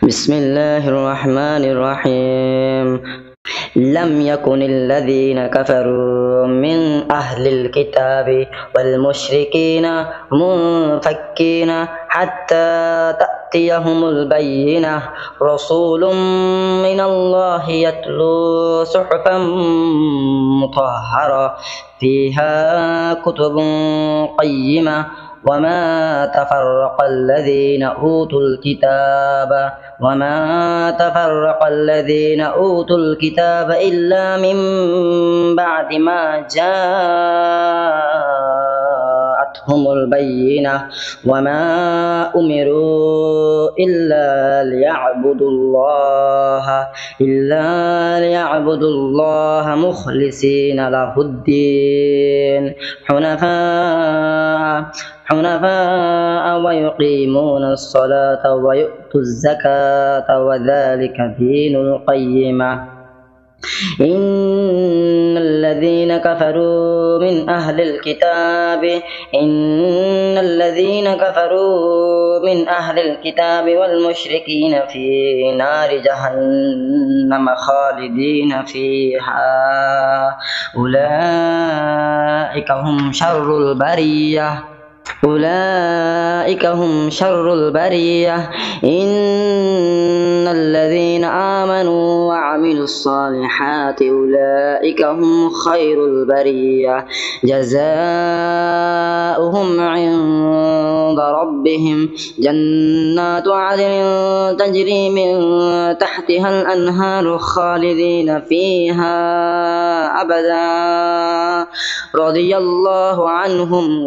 بسم الله الرحمن الرحيم لم يكن الذين كفروا من أهل الكتاب والمشركين منفكين حتى تأتيهم البينة رسول من الله يتلو صحفا مطهرة فيها كتب قيمة وما تفرق الذين أوتوا الكتاب إلا من بعد ما جاءتهم البينة وما أمروا إلا ليعبدوا الله مخلصين له الدين حنفاء ويقيمون الصلاة ويؤتوا الزكاة وذلك دين القيمة إن الذين كفروا من أهل الكتاب والمشركين في نار جهنم خالدين فيها أولئك هم شر البرية إن الذين آمنوا وعملوا الصالحات أولئك هم خير البرية جزاؤهم عند ربهم جنات عدن تجري من تحتها الأنهار خالدين فيها أبدا رضي الله عنهم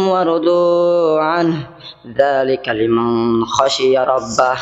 ورضوا عنه ذلك لمن خشي ربه